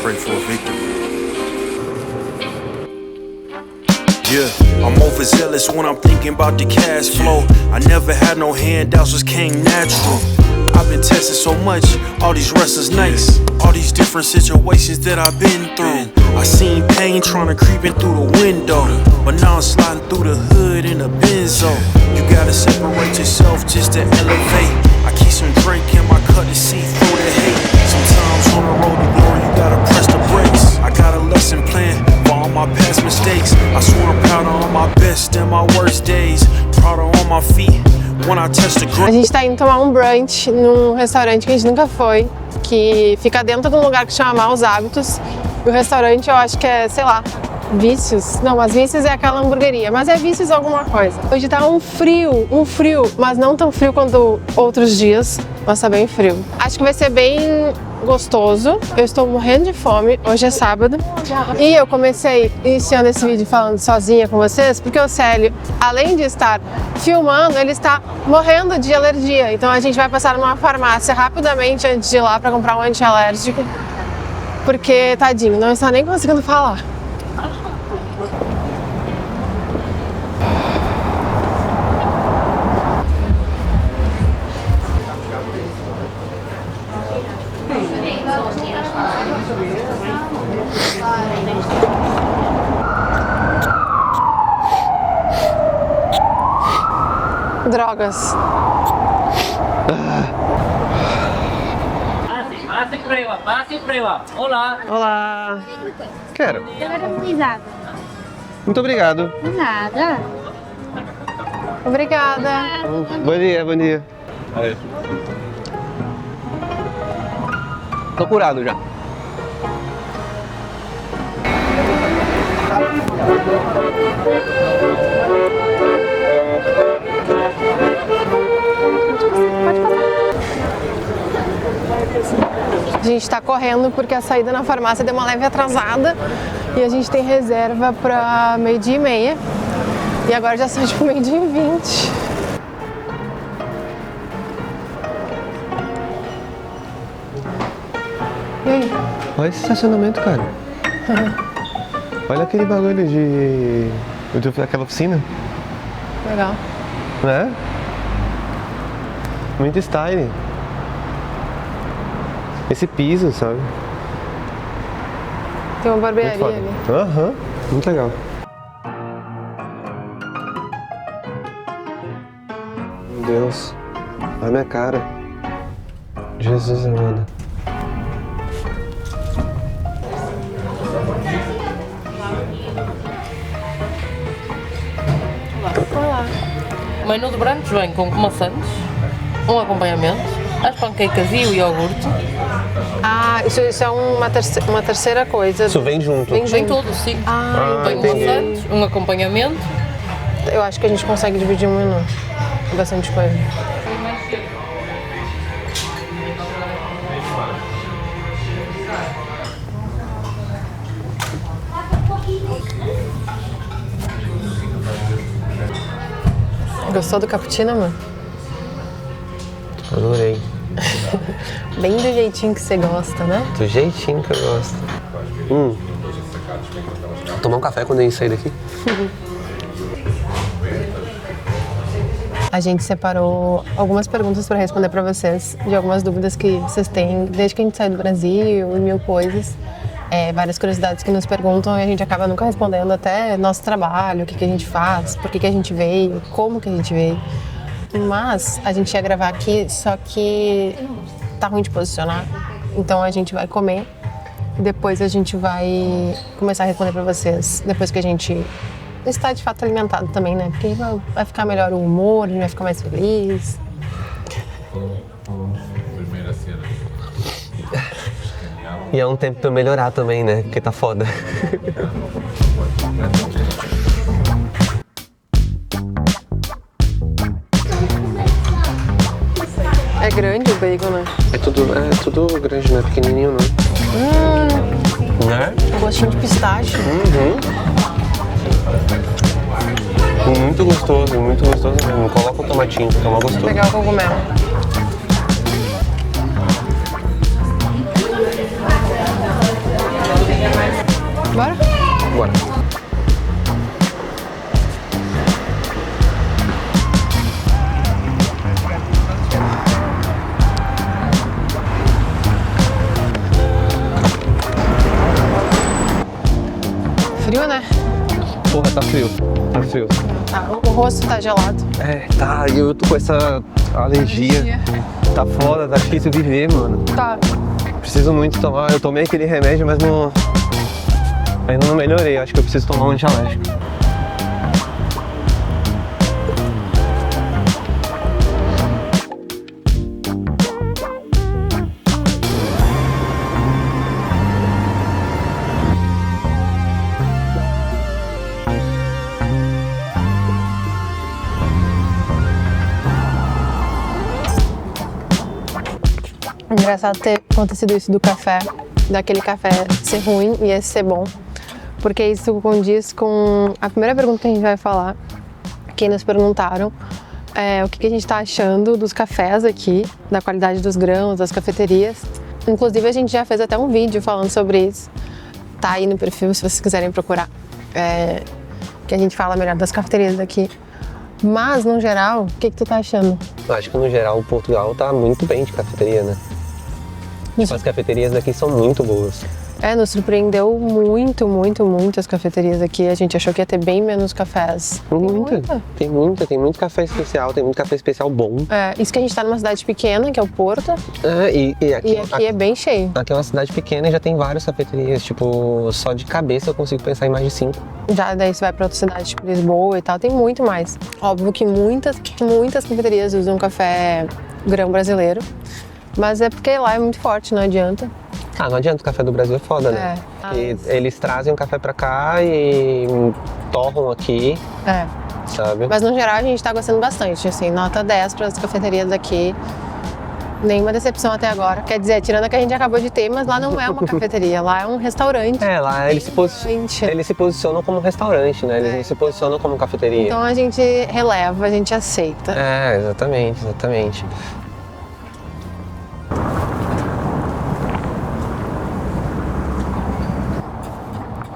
pray for a victory. Yeah, I'm overzealous when I'm thinking about the cash flow. I never had no handouts, just came natural. I've been tested so much, all these restless nights, all these different situations that I've been through. I seen pain trying to creep in through the window, but now I'm sliding through the hood in a Benzo. You gotta separate yourself just to elevate. I keep some drink in my cup to see through the hate. Sometimes on the road to glory you gotta press the brakes. I got a lesson plan for all my past mistakes. I swear I'm proud of all my best and my worst days. Proud of all my feet. A gente tá indo tomar um brunch num restaurante que a gente nunca foi, que fica dentro de um lugar que chama Maus Hábitos. E o restaurante eu acho que é, sei lá, Vícios. Não, mas Vícios é aquela hamburgueria, mas é Vícios alguma coisa. Hoje tá um frio, mas não tão frio quanto outros dias, mas tá bem frio. Acho que vai ser bem gostoso. Eu estou morrendo de fome, hoje é sábado. E eu comecei iniciando esse vídeo falando sozinha com vocês, porque o Célio, além de estar filmando, ele está morrendo de alergia. Então a gente vai passar numa farmácia rapidamente antes de ir lá para comprar um antialérgico, porque, tadinho, não está nem conseguindo falar. Drogas. Olá. Olá. Quero. Caramelizado. Muito obrigado. Nada. Obrigada. Bom dia, bom dia. Tô curado já. A gente está correndo porque a saída na farmácia deu uma leve atrasada e a gente tem reserva para 12h30 e agora já são tipo 12h20. E aí? Olha esse estacionamento, cara. Olha aquele bagulho de aquela piscina. Legal. Né? Muito style. Esse piso, sabe? Tem uma barbearia ali. Aham, muito legal. Meu Deus, olha a minha cara. Jesus amado. Olá. O menu de brunch vem com maçãs, um acompanhamento, as panquecas e o iogurte. Ah, isso é uma terceira coisa. Isso vem junto? Vem tudo, sim. Vem maçãs, um acompanhamento. Eu acho que a gente consegue dividir um menu. Bastante coisa. Gostou do cappuccino, amor? Adorei. Bem do jeitinho que você gosta, né? Do jeitinho que eu gosto. Vou tomar um café quando a gente sair daqui. A gente separou algumas perguntas para responder para vocês, de algumas dúvidas que vocês têm desde que a gente saiu do Brasil e mil coisas. Várias curiosidades que nos perguntam e a gente acaba nunca respondendo, até nosso trabalho, o que a gente faz, por que a gente veio, como que a gente veio. Mas a gente ia gravar aqui, só que tá ruim de posicionar, então a gente vai comer e depois a gente vai começar a responder para vocês, depois que a gente está de fato alimentado também, né? Porque vai ficar melhor o humor, a gente vai ficar mais feliz. E é um tempo pra eu melhorar também, né? Porque tá foda. É grande o bacon, né? É tudo grande, não é pequenininho, não. Né? Um gostinho de pistache. Muito gostoso mesmo. Coloca o tomatinho, fica mal gostoso. Vou pegar o cogumelo. Bora? Bora. Frio, né? Porra, tá frio. Tá frio. Tá, o rosto tá gelado. É, tá. E eu tô com essa alergia. Tá foda, tá difícil viver, mano. Tá. Preciso muito tomar. Eu tomei aquele remédio, mas não. Ainda não melhorei. Acho que eu preciso tomar um antialérgico. Engraçado ter acontecido isso do café, daquele café ser ruim e esse ser bom. Porque isso condiz com a primeira pergunta que a gente vai falar, que nos perguntaram o que a gente está achando dos cafés aqui, da qualidade dos grãos, das cafeterias. Inclusive a gente já fez até um vídeo falando sobre isso. Tá aí no perfil se vocês quiserem procurar. Que a gente fala melhor das cafeterias daqui. Mas, no geral, o que tu tá achando? Eu acho que no geral Portugal tá muito bem de cafeteria, né? Tipo, as cafeterias daqui são muito boas. Nos surpreendeu muito as cafeterias aqui. A gente achou que ia ter bem menos cafés. Tem muito café especial, tem muito café especial bom. Isso que a gente tá numa cidade pequena, que é o Porto. E aqui é bem cheio. Aqui é uma cidade pequena e já tem várias cafeterias, tipo, só de cabeça eu consigo pensar em mais de 5. Já daí você vai pra outra cidade, tipo Lisboa e tal, tem muito mais. Óbvio que muitas cafeterias usam café grão brasileiro, mas é porque lá é muito forte, não adianta. Não adianta, o café do Brasil é foda, né? Eles trazem o café pra cá e torram aqui, sabe? Mas no geral a gente tá gostando bastante, assim, nota 10 para as cafeterias aqui. Nenhuma decepção até agora. Quer dizer, tirando a que a gente acabou de ter, mas lá não é uma cafeteria, lá é um restaurante. Lá eles se posicionam como restaurante, né? Eles não se posicionam como cafeteria. Então a gente releva, a gente aceita. Exatamente.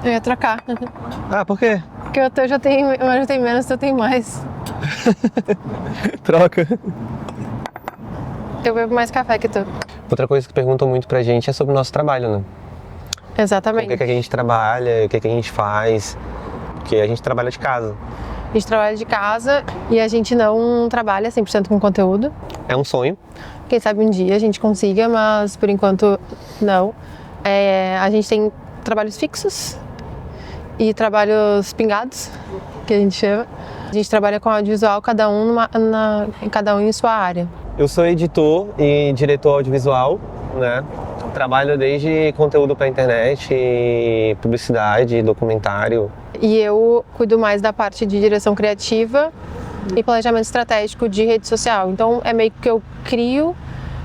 Eu ia trocar. Por quê? Porque o teu já tem menos, o teu tem mais. Troca. Eu bebo mais café que tu. Outra coisa que perguntam muito pra gente é sobre o nosso trabalho, né? Exatamente. O que a gente trabalha, o que a gente faz, porque a gente trabalha de casa. A gente trabalha de casa e a gente não trabalha 100% com conteúdo. É um sonho. Quem sabe um dia a gente consiga, mas por enquanto não. A gente tem trabalhos fixos e trabalhos pingados, que a gente chama. A gente trabalha com audiovisual, cada um em sua área. Eu sou editor e diretor audiovisual, né? Trabalho desde conteúdo para internet, publicidade, documentário. E eu cuido mais da parte de direção criativa e planejamento estratégico de rede social. Então é meio que eu crio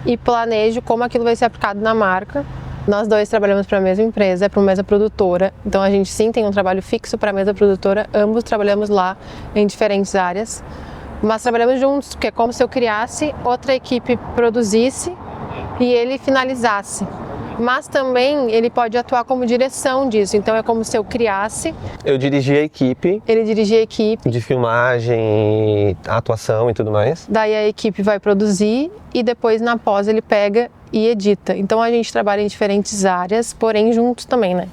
e planejo como aquilo vai ser aplicado na marca. Nós dois trabalhamos para a mesma empresa, para uma mesa produtora. Então a gente sim tem um trabalho fixo para a mesa produtora. Ambos trabalhamos lá em diferentes áreas. Mas trabalhamos juntos, porque é como se eu criasse, outra equipe produzisse e ele finalizasse. Mas também ele pode atuar como direção disso, então é como se eu criasse. Eu dirigi a equipe. Ele dirigia a equipe. De filmagem, atuação e tudo mais. Daí a equipe vai produzir e depois na pós ele pega e edita. Então a gente trabalha em diferentes áreas, porém juntos também, né?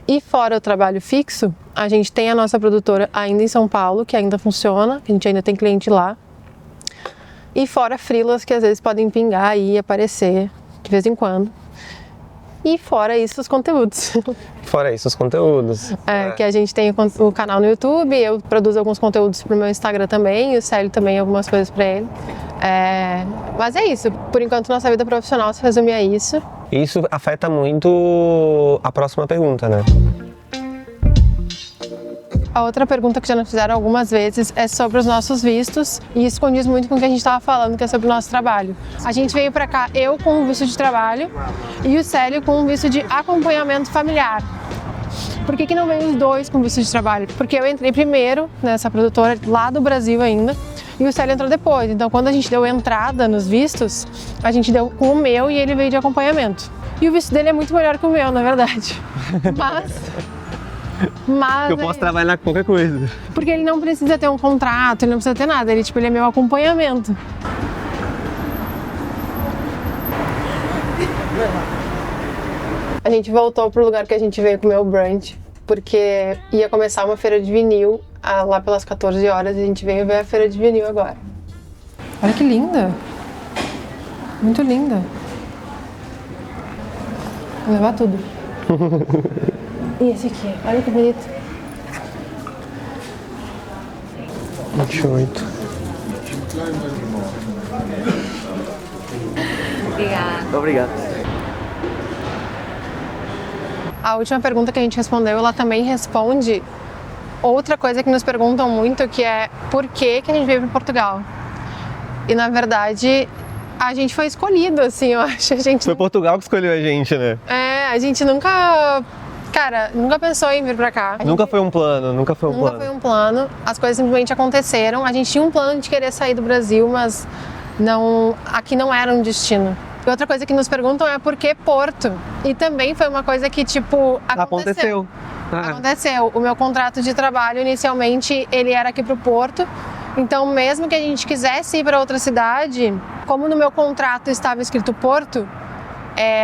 E fora o trabalho fixo, a gente tem a nossa produtora ainda em São Paulo, que ainda funciona, a gente ainda tem cliente lá. E fora freelas que às vezes podem pingar e aparecer de vez em quando. E fora isso, os conteúdos. Fora isso, os conteúdos. Que a gente tem o canal no YouTube, eu produzo alguns conteúdos pro meu Instagram também, e o Célio também algumas coisas para ele. Mas é isso, por enquanto nossa vida profissional se resume a isso. Isso afeta muito a próxima pergunta, né? A outra pergunta que já nos fizeram algumas vezes é sobre os nossos vistos, e isso condiz muito com o que a gente estava falando, que é sobre o nosso trabalho. A gente veio para cá, eu com um visto de trabalho e o Célio com um visto de acompanhamento familiar. Por que não veio os dois com visto de trabalho? Porque eu entrei primeiro nessa produtora lá do Brasil ainda, e o Célio entrou depois. Então quando a gente deu entrada nos vistos, a gente deu com o meu e ele veio de acompanhamento. E o visto dele é muito melhor que o meu, na verdade. Mas Eu posso trabalhar com qualquer coisa. porque ele não precisa ter um contrato, ele não precisa ter nada. Ele, tipo, ele é meu acompanhamento. A gente voltou pro lugar que a gente veio comer o brunch, porque ia começar uma feira de vinil lá pelas 14 horas e a gente veio ver a feira de vinil agora. Olha que linda! Muito linda. Vou levar tudo. E esse aqui, olha que bonito. 28. Obrigado. A última pergunta que a gente respondeu, ela também responde outra coisa que nos perguntam muito, que é por que a gente veio para Portugal? E na verdade, a gente foi escolhido, assim, eu acho. Foi Portugal que escolheu a gente, né? A gente nunca pensou em vir pra cá. Nunca foi um plano. Nunca foi um plano. As coisas simplesmente aconteceram. A gente tinha um plano de querer sair do Brasil, mas aqui não era um destino. E outra coisa que nos perguntam é por que Porto? E também foi uma coisa que, tipo, aconteceu. Aconteceu. O meu contrato de trabalho, inicialmente, ele era aqui pro Porto. Então, mesmo que a gente quisesse ir para outra cidade, como no meu contrato estava escrito Porto,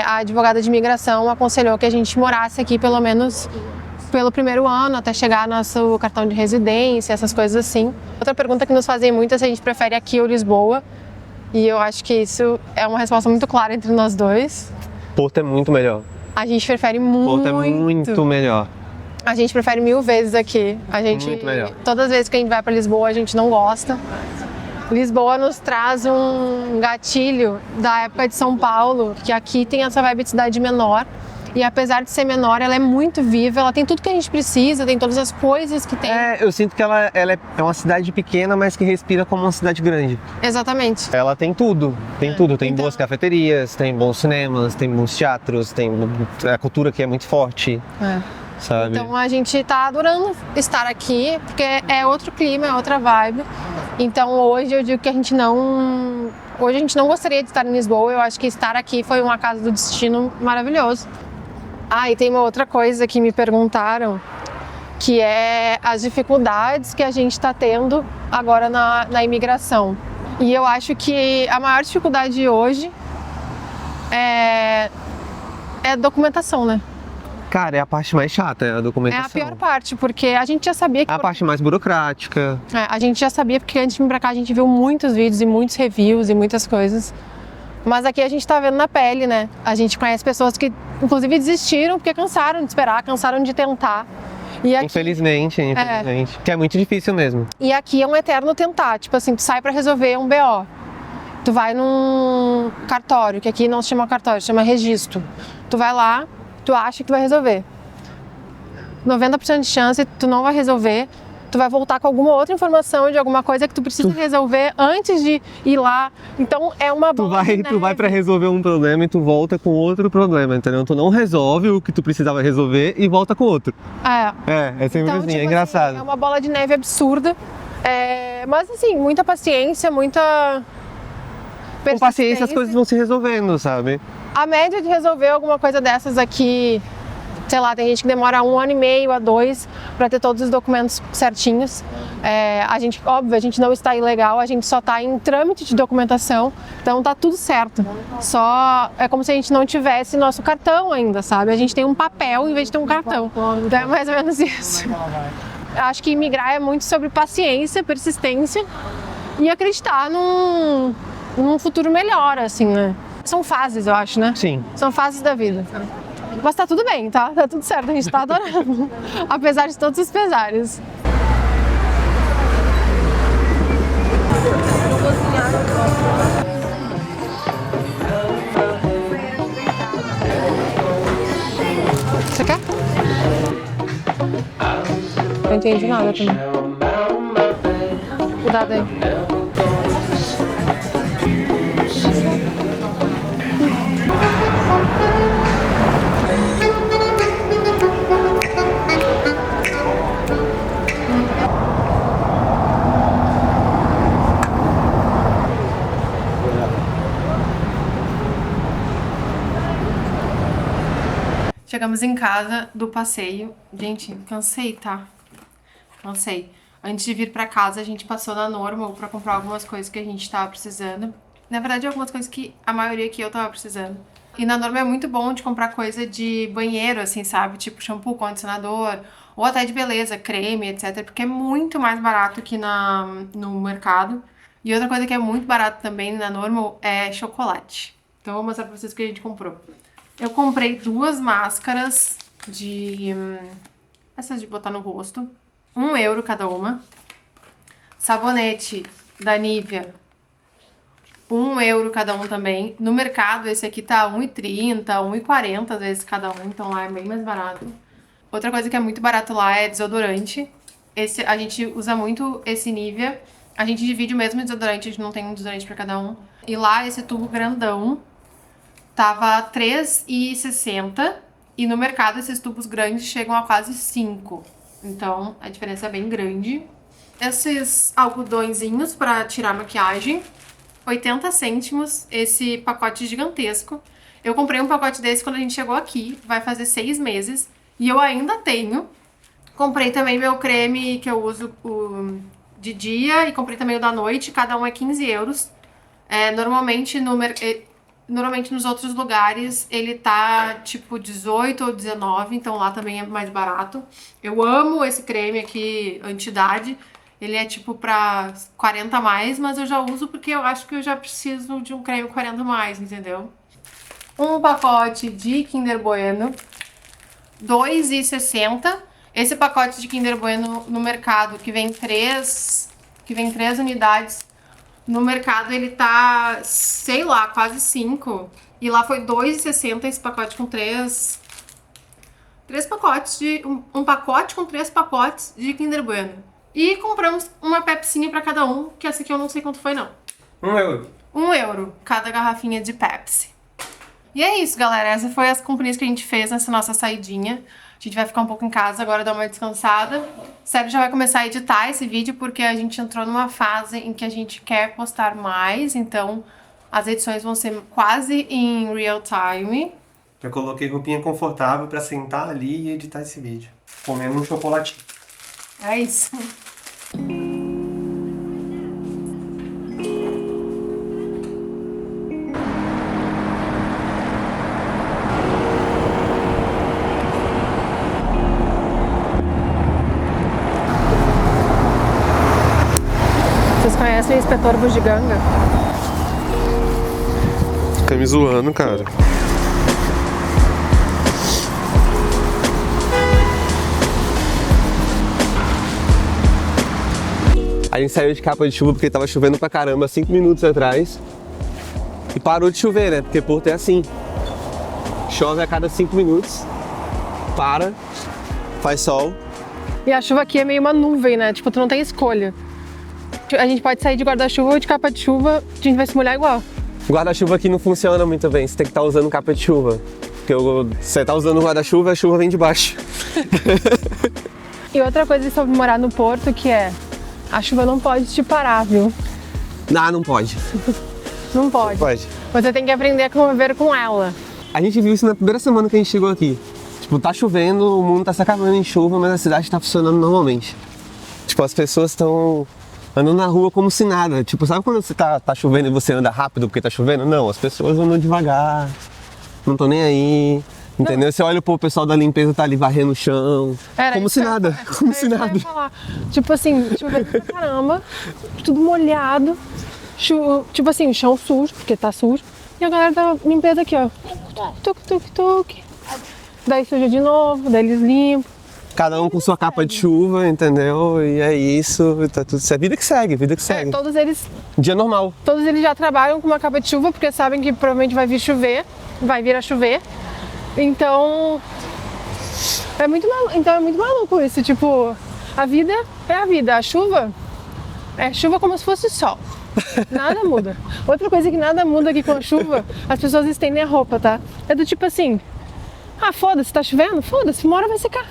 a advogada de imigração aconselhou que a gente morasse aqui pelo menos pelo primeiro ano, até chegar nosso cartão de residência, essas coisas assim. Outra pergunta que nos fazem muito é se a gente prefere aqui ou Lisboa. E eu acho que isso é uma resposta muito clara entre nós dois. Porto é muito melhor. A gente prefere muito. Porto é muito melhor. A gente prefere 1000 vezes aqui. Muito melhor. Todas as vezes que a gente vai para Lisboa, a gente não gosta. Lisboa nos traz um gatilho da época de São Paulo, que aqui tem essa vibe de cidade menor. E apesar de ser menor, ela é muito viva, ela tem tudo que a gente precisa, tem todas as coisas que tem. Eu sinto que ela é uma cidade pequena, mas que respira como uma cidade grande. Exatamente. Ela tem tudo, tem tudo. Tem Então, boas cafeterias, tem bons cinemas, tem bons teatros, tem a cultura que é muito forte, sabe? Então a gente tá adorando estar aqui, porque é outro clima, é outra vibe. Então hoje eu digo que hoje a gente não gostaria de estar em Lisboa, eu acho que estar aqui foi um acaso do destino maravilhoso. E tem uma outra coisa que me perguntaram, que é as dificuldades que a gente está tendo agora na imigração. E eu acho que a maior dificuldade hoje é a documentação, né? Cara, é a parte mais chata, é a É documentação. a pior parte, porque a gente já sabia que... É a parte mais burocrática. A gente já sabia, porque antes de vir pra cá a gente viu muitos vídeos e muitos reviews e muitas coisas. Mas aqui a gente tá vendo na pele, né? A gente conhece pessoas que, inclusive, desistiram porque cansaram de esperar, cansaram de tentar. E aqui, Infelizmente. Que é muito difícil mesmo. E aqui é um eterno tentar. Tipo assim, tu sai pra resolver um BO. Tu vai num cartório, que aqui não se chama cartório, se chama registro. Tu vai lá, tu acha que vai resolver. 90% de chance tu não vai resolver. Tu vai voltar com alguma outra informação de alguma coisa que tu precisa resolver antes de ir lá. Então é uma bola de neve. Tu vai pra resolver um problema e tu volta com outro problema, entendeu? Tu não resolve o que tu precisava resolver e volta com outro. É sempre então, assim, tipo é engraçado. Assim, é uma bola de neve absurda. Mas assim, muita paciência, muita persistência. Com paciência as coisas vão se resolvendo, sabe? A média de resolver alguma coisa dessas aqui, sei lá, tem gente que demora 1 ano e meio a 2 para ter todos os documentos certinhos. A gente não está ilegal, a gente só está em trâmite de documentação, então tá tudo certo. Só é como se a gente não tivesse nosso cartão ainda, sabe? A gente tem um papel em vez de ter um cartão. Então é mais ou menos isso. Acho que imigrar é muito sobre paciência, persistência e acreditar num futuro melhor, assim, né? São fases, eu acho, né? Sim. São fases da vida. Mas tá tudo bem, tá? Tá tudo certo, a gente tá adorando. Apesar de todos os pesares. Você quer? Não entendi nada também. Cuidado aí. Chegamos em casa do passeio. Gente, cansei, tá? Cansei. Antes de vir pra casa, a gente passou na Normal pra comprar algumas coisas que a gente tava precisando. Na verdade, algumas coisas que a maioria que eu tava precisando. E na Normal é muito bom de comprar coisa de banheiro, assim, sabe? Tipo shampoo, condicionador, ou até de beleza, creme, etc. Porque é muito mais barato que no mercado. E outra coisa que é muito barato também na Normal é chocolate. Então eu vou mostrar pra vocês o que a gente comprou. Eu comprei 2 máscaras de... essas de botar no rosto. €1 cada uma. Sabonete da Nivea. €1 cada um também. No mercado, esse aqui tá R$1,30, R$1,40 às vezes cada um. Então lá é bem mais barato. Outra coisa que é muito barato lá é desodorante. A gente usa muito esse Nivea. A gente divide o mesmo desodorante, a gente não tem um desodorante pra cada um. E lá, esse tubo grandão tava R$3,60. E no mercado, esses tubos grandes chegam a quase 5. Então, a diferença é bem grande. Esses algodõezinhos pra tirar maquiagem, 80 cêntimos, esse pacote gigantesco. Eu comprei um pacote desse quando a gente chegou aqui, vai fazer 6 meses. E eu ainda tenho. Comprei também meu creme que eu uso de dia e comprei também o da noite, cada um é €15. Normalmente nos outros lugares ele tá tipo 18 ou 19, então lá também é mais barato. Eu amo esse creme aqui, anti-idade. Ele é tipo pra 40 a mais, mas eu já uso porque eu acho que eu já preciso de um creme 40 a mais, entendeu? Um pacote de Kinder Bueno, R$2,60. Esse pacote de Kinder Bueno no mercado, que vem 3 unidades, no mercado ele tá, sei lá, quase 5. E lá foi R$2,60 esse pacote com 3 pacotes de... Um pacote com 3 pacotes de Kinder Bueno. E compramos uma Pepsinha pra cada um, que essa aqui eu não sei quanto foi, não. €1. €1 cada garrafinha de Pepsi. E é isso, galera. Essa foi as companhias que a gente fez nessa nossa saidinha. A gente vai ficar um pouco em casa agora, dar uma descansada. O Sérgio já vai começar a editar esse vídeo, porque a gente entrou numa fase em que a gente quer postar mais. Então, as edições vão ser quase em real time. Eu coloquei roupinha confortável pra sentar ali e editar esse vídeo. Comendo um chocolatinho. É isso. Vocês conhecem o inspetor Bugiganga? Fica me zoando, cara. A gente saiu de capa de chuva porque tava chovendo pra caramba 5 minutos atrás. E parou de chover, né? Porque Porto é assim. Chove a cada 5 minutos. Para. Faz sol. E a chuva aqui é meio uma nuvem, né? Tipo, tu não tem escolha. A gente pode sair de guarda-chuva ou de capa de chuva, a gente vai se molhar igual. Guarda-chuva aqui não funciona muito bem, você tem que estar usando capa de chuva. Porque você tá usando guarda-chuva, a chuva vem de baixo. E outra coisa sobre morar no Porto, que é, a chuva não pode te parar, viu? Não pode. Não pode. Pode. Você tem que aprender a conviver com ela. A gente viu isso na primeira semana que a gente chegou aqui. Tipo, tá chovendo, o mundo tá se acabando em chuva, mas a cidade tá funcionando normalmente. Tipo, as pessoas estão andando na rua como se nada. Tipo, sabe quando você tá chovendo e você anda rápido porque tá chovendo? Não, as pessoas andam devagar, não estão nem aí, entendeu? Você olha pro pessoal da limpeza, tá ali varrendo o chão, como se nada, como se nada. Tipo assim, chovendo pra caramba, tudo molhado, tipo assim, o chão sujo, porque tá sujo, e a galera da limpeza aqui, ó, tuc, tuc, tuc, daí suja de novo, daí eles limpam. Cada um com sua capa de chuva, entendeu? E é isso, tá tudo certo. Vida que segue, vida que segue. Todos eles... Dia normal. Todos eles já trabalham com uma capa de chuva, porque sabem que provavelmente vai vir a chover. Então é muito maluco isso, tipo, a vida é a vida, a chuva é chuva como se fosse sol. Nada muda. Outra coisa que nada muda aqui com a chuva, as pessoas estendem a roupa, tá? É do tipo assim, foda-se, tá chovendo? Foda-se, uma hora vai secar.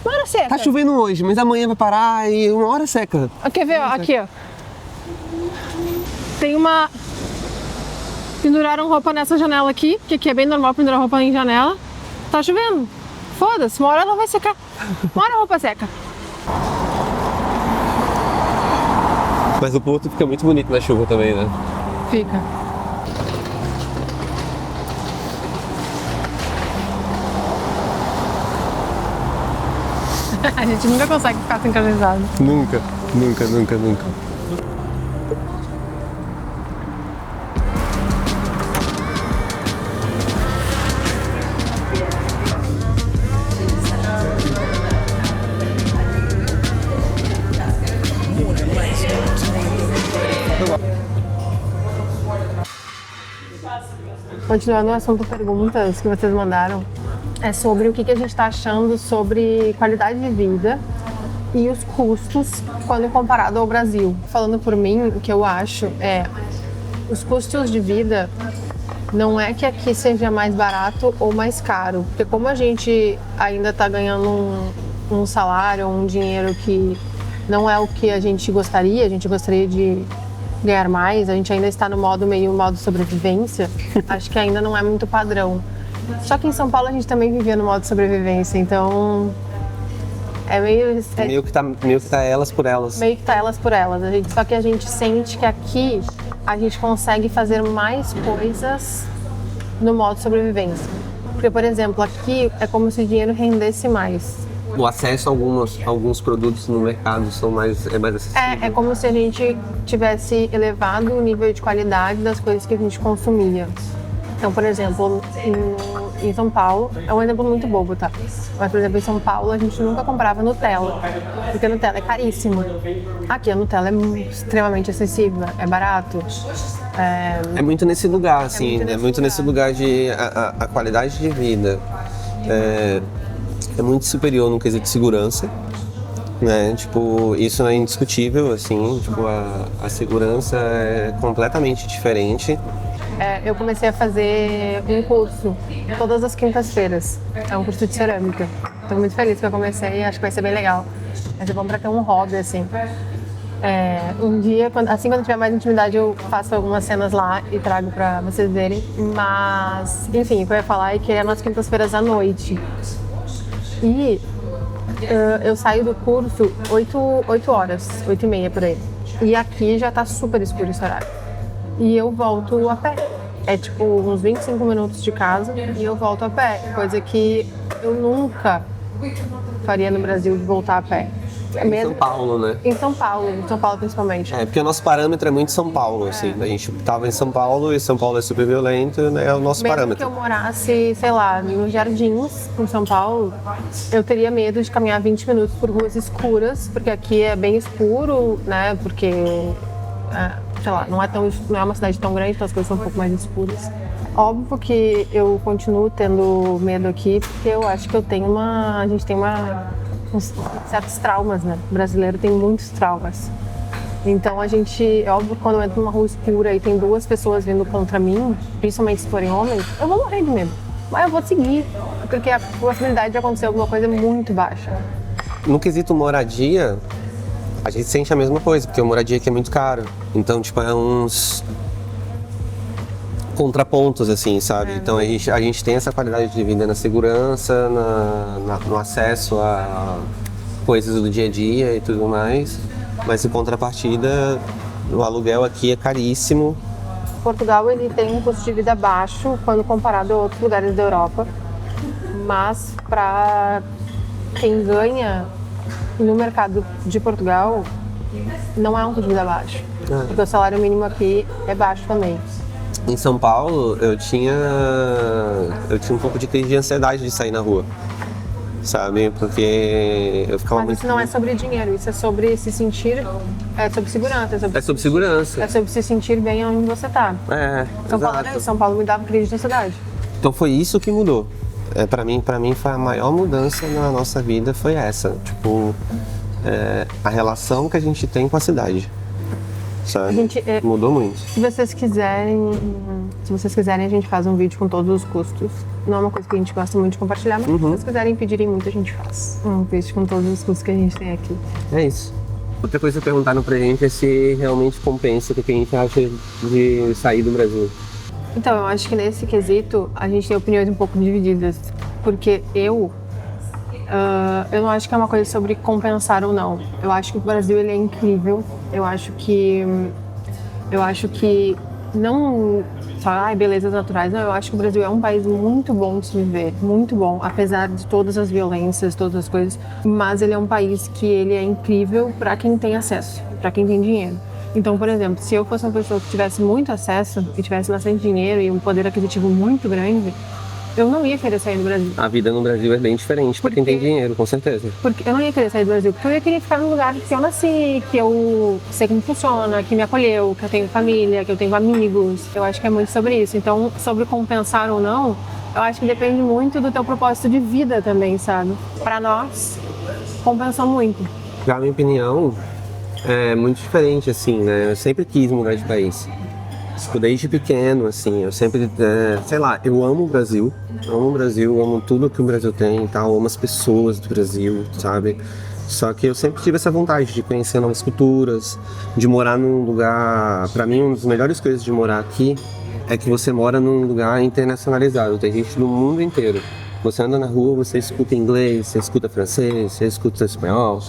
Uma hora seca. Tá chovendo hoje, mas amanhã vai parar e uma hora seca. Quer ver, ó, aqui, ó. Tem uma... Penduraram roupa nessa janela aqui, que aqui é bem normal pendurar roupa em janela. Tá chovendo. Foda-se, uma hora ela vai secar. Uma hora a roupa seca. Mas o Porto fica muito bonito na chuva também, né? Fica. A gente nunca consegue ficar sincronizado. Nunca. Continuando o assunto perguntas que vocês mandaram, é sobre o que a gente está achando sobre qualidade de vida e os custos quando comparado ao Brasil. Falando por mim, o que eu acho é os custos de vida não é que aqui seja mais barato ou mais caro, porque como a gente ainda está ganhando um salário, um dinheiro que não é o que a gente gostaria de ganhar mais, a gente ainda está no modo sobrevivência, acho que ainda não é muito padrão. Só que em São Paulo a gente também vivia no modo sobrevivência, então é Meio que tá elas por elas. Meio que tá elas por elas. Só que a gente sente que aqui a gente consegue fazer mais coisas no modo sobrevivência. Porque, por exemplo, aqui é como se o dinheiro rendesse mais. O acesso a alguns produtos no mercado é mais acessível. É como se a gente tivesse elevado o nível de qualidade das coisas que a gente consumia. Então, por exemplo, em São Paulo, é um exemplo muito bobo, tá? Mas, por exemplo, em São Paulo a gente nunca comprava Nutella, porque a Nutella é caríssimo. Aqui a Nutella é extremamente acessível, é barato. É muito nesse lugar, assim, é muito nesse lugar de a qualidade de vida. É muito superior no quesito de segurança, né? Tipo, isso é indiscutível, assim, tipo, a segurança é completamente diferente. Eu comecei a fazer um curso todas as quintas-feiras, é um curso de cerâmica. Estou muito feliz que eu comecei e acho que vai ser bem legal. Vai ser bom para ter um hobby, assim. Um dia, quando eu tiver mais intimidade, eu faço algumas cenas lá e trago para vocês verem. Mas, enfim, o que eu ia falar é que é nas quintas-feiras à noite. E eu saio do curso 8 horas, 8h30 por aí. E aqui já tá super escuro esse horário. E eu volto a pé. É tipo uns 25 minutos de casa e eu volto a pé. Coisa que eu nunca faria no Brasil de voltar a pé. Em São Paulo, né? Em São Paulo principalmente. Porque o nosso parâmetro é muito São Paulo, assim. A gente tava em São Paulo e São Paulo é super violento, né? É o nosso parâmetro. Mesmo que eu morasse, sei lá, nos Jardins, em São Paulo, eu teria medo de caminhar 20 minutos por ruas escuras, porque aqui é bem escuro, né? Porque, sei lá, não é uma cidade tão grande, então as coisas são um pouco mais escuras. Óbvio que eu continuo tendo medo aqui, porque eu acho que a gente tem certos traumas, né? O brasileiro tem muitos traumas. Então é óbvio que quando eu entro numa rua escura e tem duas pessoas vindo contra mim, principalmente se forem homens, eu vou morrer de medo. Mas eu vou seguir, porque a possibilidade de acontecer alguma coisa é muito baixa. No quesito moradia, a gente sente a mesma coisa, porque a moradia aqui é muito caro. Então, tipo, é uns contrapontos, assim, sabe? Então a gente tem essa qualidade de vida na segurança, no acesso a coisas do dia a dia e tudo mais, mas em contrapartida, o aluguel aqui é caríssimo. Portugal, ele tem um custo de vida baixo quando comparado a outros lugares da Europa, mas para quem ganha no mercado de Portugal, não é um custo de vida baixo, porque o salário mínimo aqui é baixo também. Em São Paulo, eu tinha um pouco de crise de ansiedade de sair na rua, sabe? Porque eu ficava Mas isso não é sobre dinheiro, isso é sobre se sentir, é sobre segurança. É sobre segurança. É sobre se sentir bem onde você tá. São Paulo me dava crise de ansiedade. Então foi isso que mudou. Pra mim foi a maior mudança na nossa vida, foi essa. Tipo, a relação que a gente tem com a cidade. Sabe? Mudou muito. Se vocês quiserem, a gente faz um vídeo com todos os custos. Não é uma coisa que a gente gosta muito de compartilhar, mas se vocês quiserem pedirem muito, a gente faz um vídeo com todos os custos que a gente tem aqui. É isso. Outra coisa que perguntaram pra gente é se realmente compensa o que a gente acha de sair do Brasil. Então, eu acho que nesse quesito a gente tem opiniões um pouco divididas. porque eu não acho que é uma coisa sobre compensar ou não. Eu acho que o Brasil ele é incrível. Eu acho que não só belezas naturais, não. Eu acho que o Brasil é um país muito bom de se viver, muito bom, apesar de todas as violências, todas as coisas. Mas ele é um país que ele é incrível para quem tem acesso, para quem tem dinheiro. Então, por exemplo, se eu fosse uma pessoa que tivesse muito acesso e tivesse bastante dinheiro e um poder aquisitivo muito grande, eu não ia querer sair do Brasil. A vida no Brasil é bem diferente para quem tem dinheiro, com certeza. Porque eu não ia querer sair do Brasil, porque eu ia querer ficar num lugar que eu nasci, que eu sei como funciona, que me acolheu, que eu tenho família, que eu tenho amigos. Eu acho que é muito sobre isso. Então, sobre compensar ou não, eu acho que depende muito do teu propósito de vida também, sabe? Para nós, compensa muito. Já a minha opinião é muito diferente, assim, né? Eu sempre quis mudar de país. Desde pequeno, assim, eu sempre, sei lá, eu amo o Brasil, amo tudo que o Brasil tem e tal, amo as pessoas do Brasil, sabe? Só que eu sempre tive essa vontade de conhecer novas culturas, de morar num lugar... Pra mim, uma das melhores coisas de morar aqui é que você mora num lugar internacionalizado, tem gente do mundo inteiro. Você anda na rua, você escuta inglês, você escuta francês, você escuta espanhol.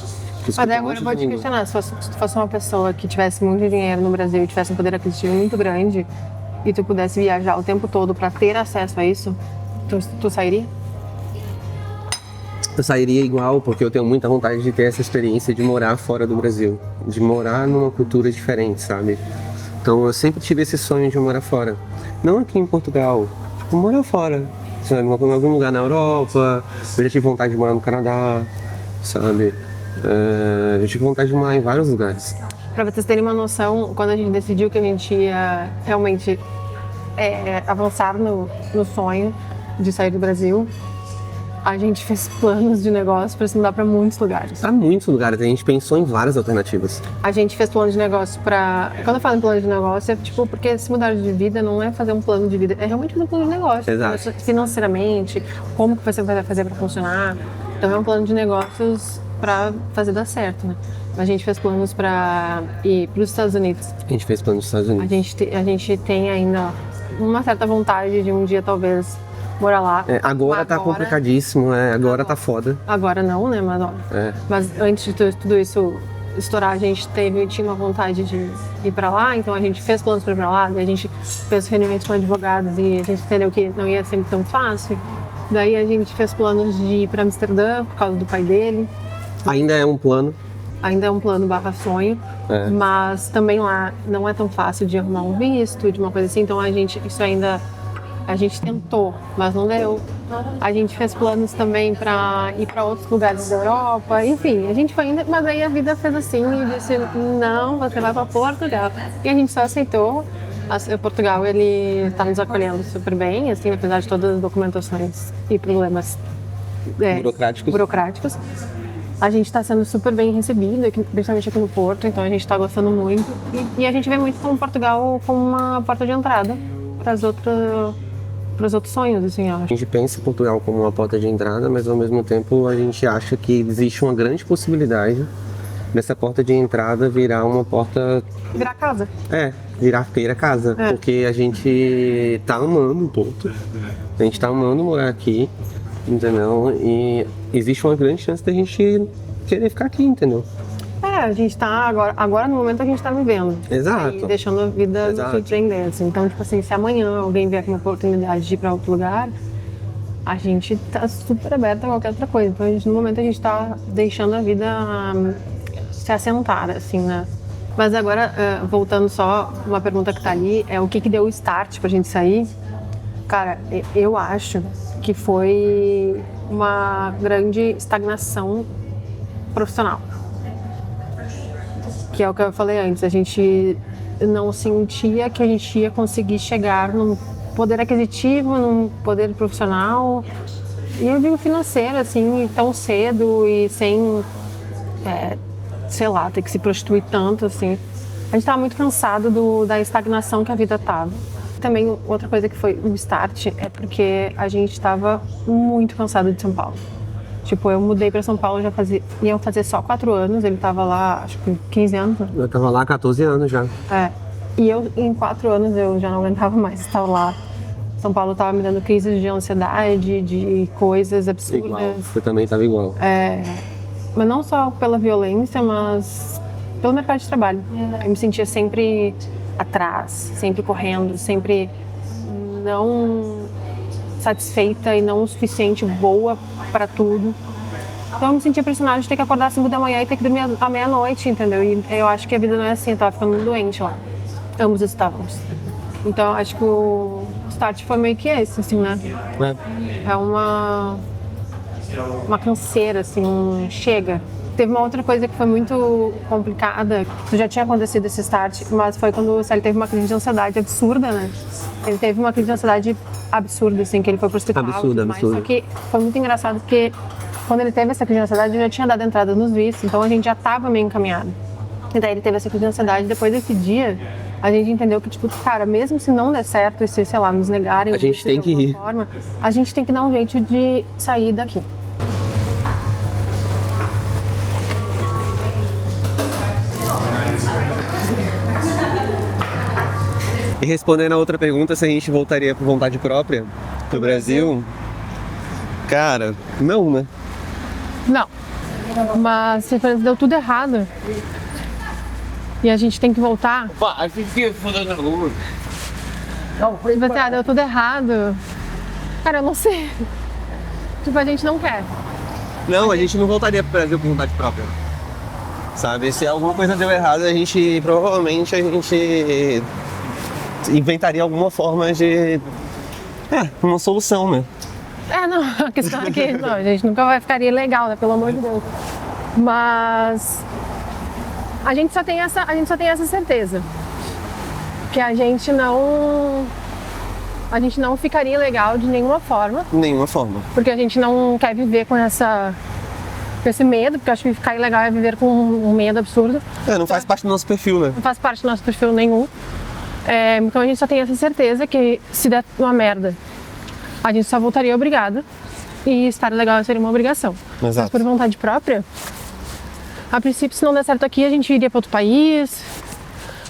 Mas agora eu vou te questionar, se tu fosse uma pessoa que tivesse muito dinheiro no Brasil e tivesse um poder aquisitivo muito grande e tu pudesse viajar o tempo todo para ter acesso a isso, tu sairia? Eu sairia igual, porque eu tenho muita vontade de ter essa experiência de morar fora do Brasil, de morar numa cultura diferente, sabe? Então eu sempre tive esse sonho de morar fora. Não aqui em Portugal, tipo, morar fora, sabe? Em algum lugar na Europa, eu já tive vontade de morar no Canadá, sabe? Eu tive vontade de morar em vários lugares. Para vocês terem uma noção, quando a gente decidiu que a gente ia realmente avançar no sonho de sair do Brasil, a gente fez planos de negócio para se mudar para muitos lugares. Para muitos lugares, a gente pensou em várias alternativas. A gente fez plano de negócio para... Quando eu falo em plano de negócio, é tipo, porque se mudar de vida não é fazer um plano de vida, é realmente fazer um plano de negócio. Exato. Financeiramente, como que você vai fazer para funcionar. Então é um plano de negócios para fazer dar certo, né? A gente fez planos para ir para os Estados Unidos. A gente fez planos nos Estados Unidos. A gente tem ainda uma certa vontade de um dia talvez morar lá. Agora tá complicadíssimo, agora tá foda. Agora não, né? Mas antes de tudo isso estourar, a gente tinha uma vontade de ir para lá, então a gente fez planos para ir para lá, a gente fez reuniões com advogados e a gente entendeu que não ia ser tão fácil. Daí a gente fez planos de ir para Amsterdã por causa do pai dele. Ainda é um plano. Ainda é um plano / sonho, mas também lá não é tão fácil de arrumar um visto, de uma coisa assim, então a gente tentou, mas não deu. A gente fez planos também para ir para outros lugares da Europa, enfim, a gente foi indo, mas aí a vida fez assim e disse, não, você vai para Portugal. E a gente só aceitou. Portugal, ele está nos acolhendo super bem, assim, apesar de todas as documentações e problemas burocráticos. A gente está sendo super bem recebido, principalmente aqui no Porto, então a gente está gostando muito. E a gente vê muito como Portugal como uma porta de entrada para os outros sonhos, assim, eu acho. A gente pensa em Portugal como uma porta de entrada, mas ao mesmo tempo a gente acha que existe uma grande possibilidade dessa porta de entrada virar uma porta... Virar casa. Virar casa. Porque a gente tá amando o Porto, a gente tá amando morar aqui, entendeu? E existe uma grande chance da gente querer ficar aqui, entendeu? A gente tá agora no momento a gente tá vivendo. Exato. E deixando a vida surpreender, assim. Então, tipo assim, se amanhã alguém vier com uma oportunidade de ir pra outro lugar, a gente tá super aberta a qualquer outra coisa. Então, no momento a gente tá deixando a vida se assentar, assim, né? Mas agora, voltando só, uma pergunta que tá ali, o que deu o start pra gente sair? Cara, eu acho que foi uma grande estagnação profissional. Que é o que eu falei antes, a gente não sentia que a gente ia conseguir chegar num poder aquisitivo, num poder profissional, e eu digo financeiro, assim, tão cedo e sem, sei lá, ter que se prostituir tanto, assim. A gente estava muito cansado da estagnação que a vida estava. Também outra coisa que foi um start é porque a gente estava muito cansado de São Paulo. Tipo, eu mudei pra São Paulo, iam fazer só 4 anos, ele tava lá, acho que 15 anos. Eu tava lá há 14 anos já. E eu, em 4 anos, eu já não aguentava mais estar lá São Paulo tava me dando crises de ansiedade, de coisas absurdas. Igual, você também tava igual. Mas não só pela violência, mas pelo mercado de trabalho. Eu me sentia sempre atrás, sempre correndo, sempre não satisfeita e não o suficiente boa para tudo. Então eu me sentia pressionada de ter que acordar às 5 da manhã e ter que dormir à meia-noite, entendeu? E eu acho que a vida não é assim, eu tava ficando doente lá. Ambos estávamos. Então eu acho que o start foi meio que esse, assim, né? É uma canseira, assim, chega. Teve uma outra coisa que foi muito complicada, que já tinha acontecido esse start, mas foi quando o Célio teve uma crise de ansiedade absurda, né? Ele teve uma crise de ansiedade absurda, assim, que ele foi pro hospital. Absurda. Só que foi muito engraçado porque quando ele teve essa crise de ansiedade, eu já tinha dado entrada nos vistos, então a gente já tava meio encaminhado. E daí ele teve essa crise de ansiedade, depois desse dia, a gente entendeu que, tipo, cara, mesmo se não der certo e se, sei lá, nos negarem... A gente tem que ir. A gente tem que dar um jeito de sair daqui. E respondendo a outra pergunta, se a gente voltaria por vontade própria pro Brasil, cara, não, né? Não. Mas se deu tudo errado e a gente tem que voltar... A gente fica fodendo na rua. E você, deu tudo errado. Cara, eu não sei. Tipo, a gente não quer. Não, a gente não voltaria pro Brasil por vontade própria. Sabe, se alguma coisa deu errado, provavelmente a gente inventaria alguma forma de... uma solução, né? Não, a questão é que não, a gente nunca vai ficar ilegal, né? Pelo amor de Deus. Mas a gente só tem essa certeza. Que a gente não ficaria ilegal de nenhuma forma. Nenhuma forma. Porque a gente não quer viver com esse medo, porque eu acho que ficar ilegal é viver com um medo absurdo. Não faz parte do nosso perfil, né? Não faz parte do nosso perfil nenhum. Então a gente só tem essa certeza que se der uma merda, a gente só voltaria obrigada e estar legal seria uma obrigação. Exato. Mas por vontade própria, a princípio, se não der certo aqui, a gente iria para outro país,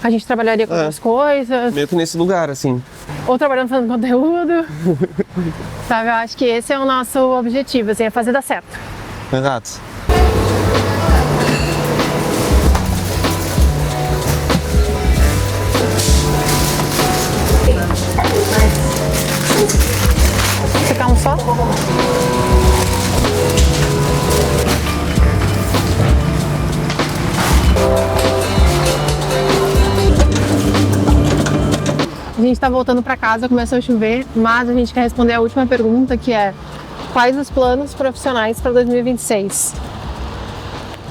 a gente trabalharia com outras coisas. Meio que nesse lugar, assim. Ou trabalhando fazendo conteúdo. Sabe, eu acho que esse é o nosso objetivo, assim, é fazer dar certo. Exato. Você quer um só? A gente tá voltando pra casa, começou a chover, mas a gente quer responder a última pergunta, que é: quais os planos profissionais para 2026?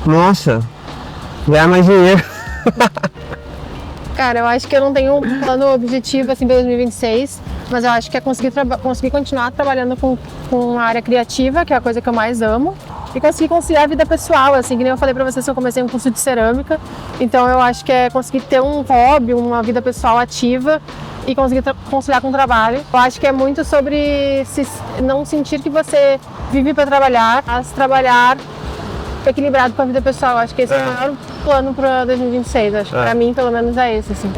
Nossa, ganhar mais dinheiro. Cara, eu acho que eu não tenho um plano objetivo assim para 2026, mas eu acho que é conseguir continuar trabalhando com a área criativa, que é a coisa que eu mais amo, e conseguir conciliar a vida pessoal, assim, que nem eu falei pra vocês que eu comecei um curso de cerâmica, então eu acho que é conseguir ter um hobby, uma vida pessoal ativa e conseguir conciliar com o trabalho. Eu acho que é muito sobre não sentir que você vive para trabalhar, mas trabalhar equilibrado com a vida pessoal. Eu acho que esse é o maior plano para 2026. Acho que para mim, pelo menos, é esse, assim.